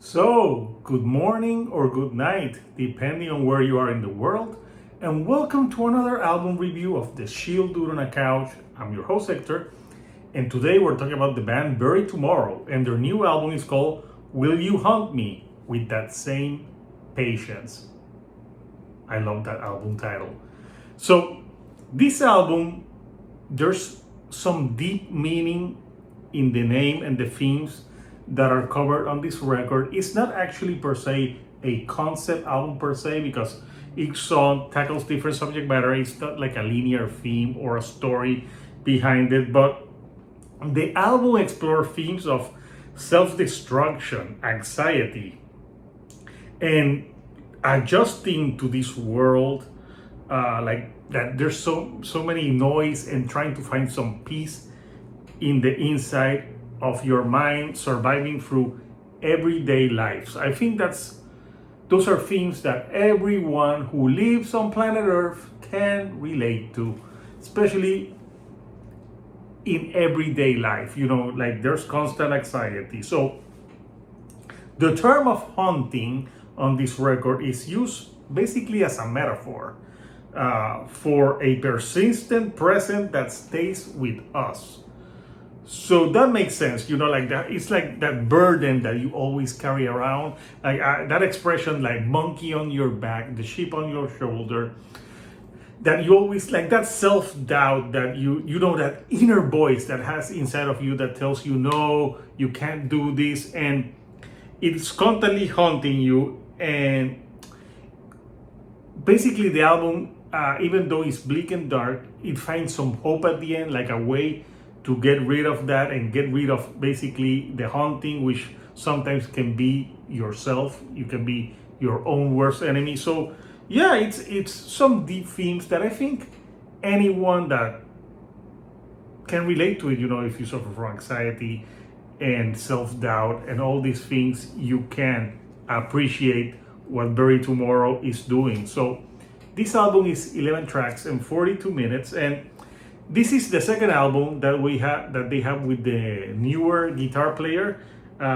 So, good morning or good night, depending on where you are in the world, and welcome to another album review of The Shield Dude on a Couch. I'm your host Hector, and today we're talking about the band Bury Tomorrow, and their new album is called Will You Haunt Me with That Same Patience. I love that album title. So, this album, there's some deep meaning in the name and the themes that are covered on this record. It's not actually per se a concept album per se, because each song tackles different subject matter. It's not like a linear theme or a story behind it, but the album explores themes of self-destruction, anxiety, and adjusting to this world, like that there's so many noise, and trying to find some peace in the inside of your mind, surviving through everyday lives. I think those are themes that everyone who lives on planet Earth can relate to, especially in everyday life. Like there's constant anxiety. So the term of haunting on this record is used basically as a metaphor for a persistent present that stays with us. So that makes sense, like that. It's like that burden that you always carry around, like that expression, like monkey on your back, the sheep on your shoulder. That you always like that self-doubt that that inner voice that has inside of you that tells you no, you can't do this, and it's constantly haunting you. And basically, the album, even though it's bleak and dark, it finds some hope at the end, like a way to get rid of that and get rid of basically the haunting, which sometimes can be yourself. You can be your own worst enemy. So yeah, it's some deep themes that I think anyone that can relate to it, if you suffer from anxiety and self-doubt and all these things, you can appreciate what Bury Tomorrow is doing. So this album is 11 tracks and 42 minutes, and this is the second album that they have with the newer guitar player,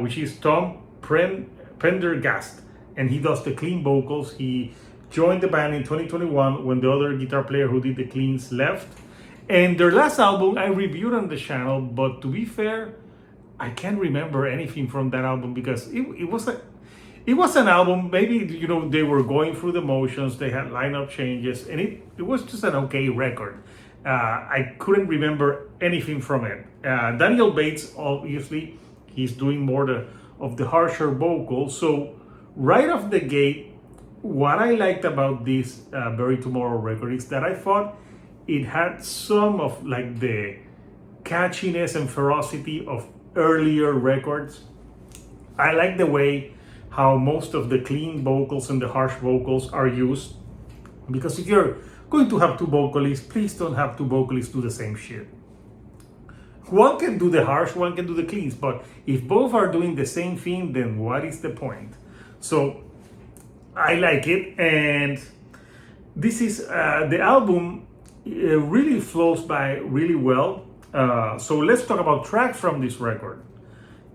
which is Tom Prendergast, and he does the clean vocals. He joined the band in 2021 when the other guitar player who did the cleans left. And their last album I reviewed on the channel, but to be fair, I can't remember anything from that album, because it was an album. Maybe they were going through the motions. They had lineup changes, and it was just an okay record. I couldn't remember anything from it. Daniel Bates, obviously, he's doing more of the harsher vocals. So right off the gate, what I liked about this Bury Tomorrow record is that I thought it had some of like the catchiness and ferocity of earlier records. I like the way how most of the clean vocals and the harsh vocals are used, because if you're going to have two vocalists, please don't have two vocalists do the same shit. One can do the harsh, one can do the cleans, but if both are doing the same thing, then what is the point? So I like it, and this is the album really flows by really well. So let's talk about tracks from this record.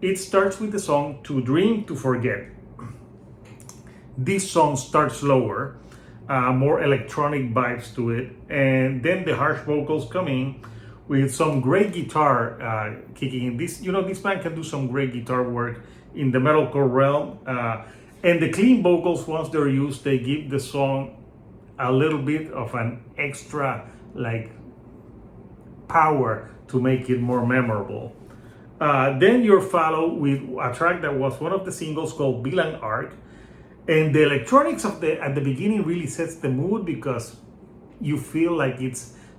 It starts with the song To Dream to Forget. This song starts slower, more electronic vibes to it, and then the harsh vocals come in with some great guitar kicking in. This band can do some great guitar work in the metalcore realm, and the clean vocals, once they're used, they give the song a little bit of an extra like power to make it more memorable. Then you're followed with a track that was one of the singles called Bilang Arc. And the electronics at the beginning really sets the mood, because you feel like the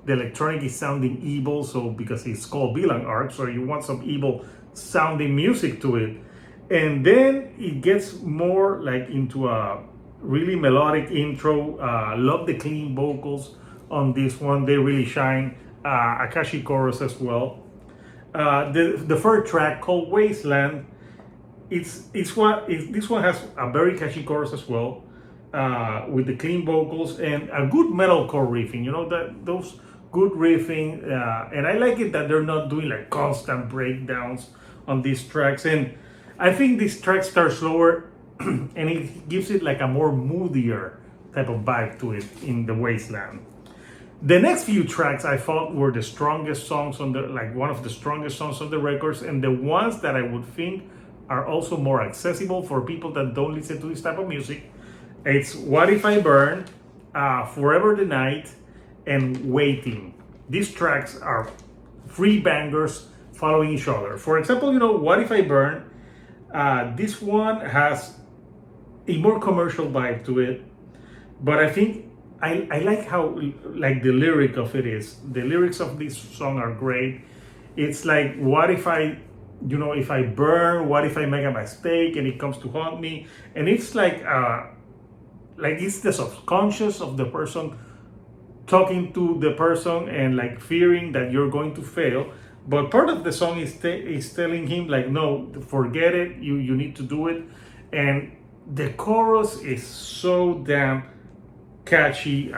electronic is sounding evil. So because it's called Bilang Art, so you want some evil sounding music to it. And then it gets more like into a really melodic intro. Love the clean vocals on this one; they really shine. Akashi chorus as well. The third track called Wasteland. This one has a very catchy chorus as well, with the clean vocals and a good metalcore riffing. Those good riffing, and I like it that they're not doing like constant breakdowns on these tracks. And I think this track starts slower and it gives it like a more moodier type of vibe to it in the wasteland. The next few tracks I thought were the strongest songs on the, like one of the strongest songs on the records, and the ones that I would think are also more accessible for people that don't listen to this type of music. It's What If I Burn, Forever the Night, and Waiting. These tracks are three bangers following each other. For example, What If I Burn, this one has a more commercial vibe to it, but I think I like how like the lyric of it is. The lyrics of this song are great. It's like, what if I, if I burn, what if I make a mistake and it comes to haunt me? And it's like it's the subconscious of the person talking to the person and like fearing that you're going to fail. But part of the song is telling him like, no, forget it. You need to do it. And the chorus is so damn catchy.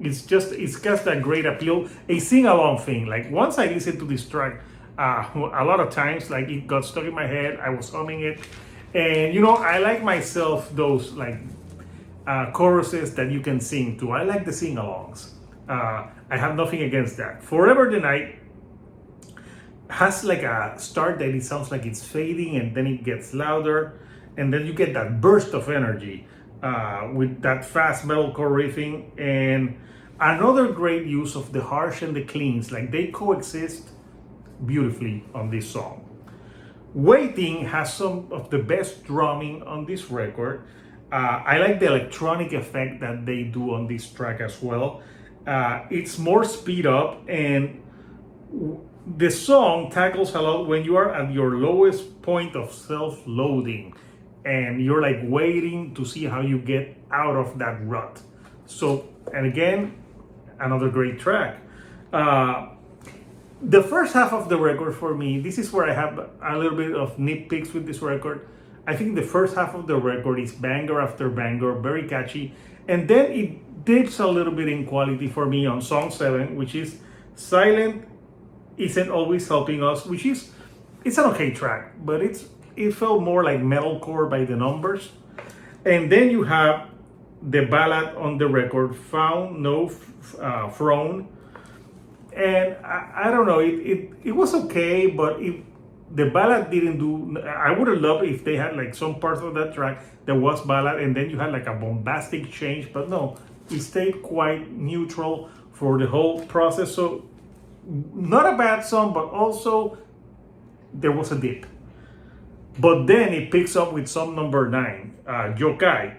It's got that great appeal, a sing-along thing. Like once I listened to this track, a lot of times, like it got stuck in my head. I was humming it, and I like myself those like choruses that you can sing to. I like the sing-alongs. I have nothing against that. Forever the Night has like a start that it sounds like it's fading, and then it gets louder, and then you get that burst of energy. With that fast metalcore riffing, and another great use of the harsh and the cleans, like they coexist beautifully on this song. Waiting has some of the best drumming on this record. I like the electronic effect that they do on this track as well. It's more speed up, and the song tackles a lot when you are at your lowest point of self-loathing and you're like waiting to see how you get out of that rut. So, and again, another great track. The first half of the record for me, this is where I have a little bit of nitpicks with this record. I think the first half of the record is banger after banger, very catchy. And then it dips a little bit in quality for me on song 7, which is Silent Isn't Always Helping Us, which is, it's an okay track, but it felt more like metalcore by the numbers. And then you have the ballad on the record, Found No Throne. And I don't know, it was okay, but the ballad didn't do, I would have loved if they had like some parts of that track that was ballad and then you had like a bombastic change, but no, it stayed quite neutral for the whole process. So not a bad song, but also there was a dip. But then it picks up with song number 9, Yokai.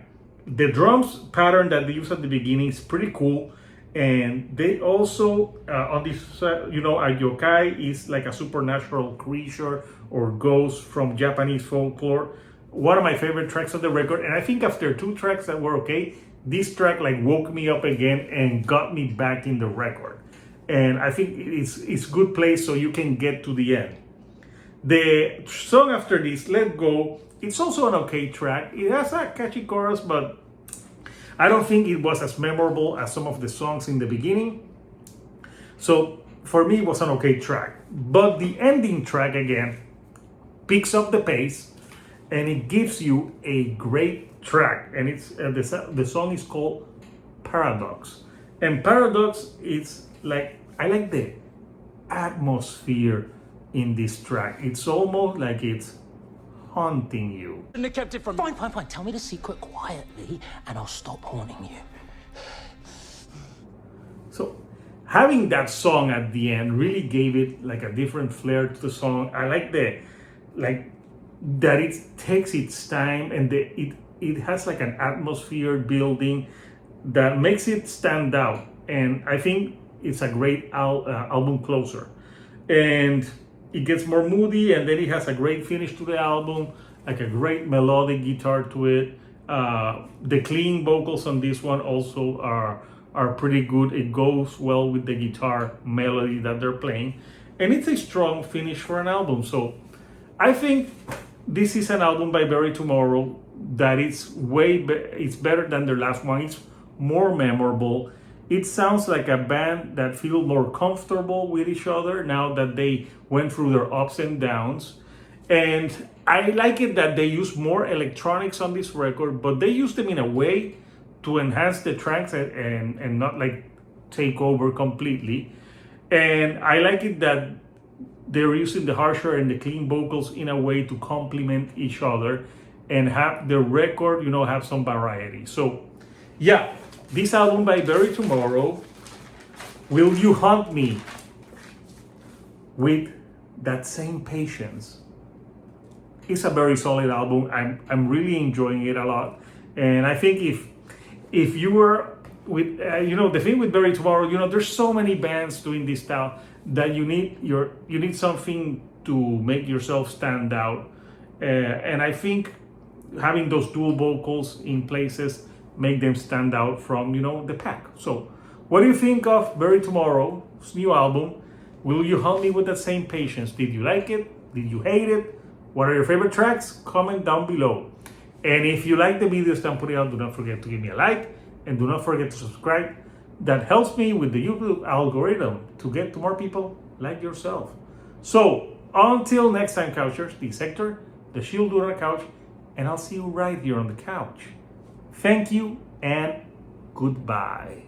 The drums pattern that they use at the beginning is pretty cool. And they also, on this, a yokai is like a supernatural creature or ghost from Japanese folklore. One of my favorite tracks on the record. And I think after 2 tracks that were okay, this track like woke me up again and got me back in the record. And I think it's good place so you can get to the end. The song after this, Let Go, it's also an okay track. It has a catchy chorus, but I don't think it was as memorable as some of the songs in the beginning. So for me, it was an okay track. But the ending track, again, picks up the pace and it gives you a great track. And it's the song is called Paradox. And Paradox, it's like, I like the atmosphere in this track. It's almost like it's haunting you. And they kept it from... Fine. Tell me the secret quietly and I'll stop haunting you. So having that song at the end really gave it like a different flair to the song. I like that it takes its time and it has like an atmosphere building that makes it stand out. And I think it's a great album closer. And it gets more moody, and then it has a great finish to the album, like a great melodic guitar to it. The clean vocals on this one also are pretty good. It goes well with the guitar melody that they're playing, and it's a strong finish for an album. So I think this is an album by Bury Tomorrow that it's better than their last one. It's more memorable. It sounds like a band that feels more comfortable with each other now that they went through their ups and downs. And I like it that they use more electronics on this record, but they use them in a way to enhance the tracks and not like take over completely. And I like it that they're using the harsher and the clean vocals in a way to complement each other and have the record, have some variety. So yeah, this album by Bury Tomorrow, Will You Haunt Me with That Same Patience? It's a very solid album. I'm really enjoying it a lot. And I think if you were with the thing with Bury Tomorrow, there's so many bands doing this style that you need something to make yourself stand out. And I think having those dual vocals in places make them stand out from the pack. So what do you think of Bury Tomorrow's new album? Will You Haunt Me with That Same Patience? Did you like it? Did you hate it? What are your favorite tracks? Comment down below. And if you like the videos that I'm putting out, do not forget to give me a like and do not forget to subscribe. That helps me with the YouTube algorithm to get to more people like yourself. So until next time, Couchers, this is Hector, the Shield Dude on the couch, and I'll see you right here on the couch. Thank you and goodbye.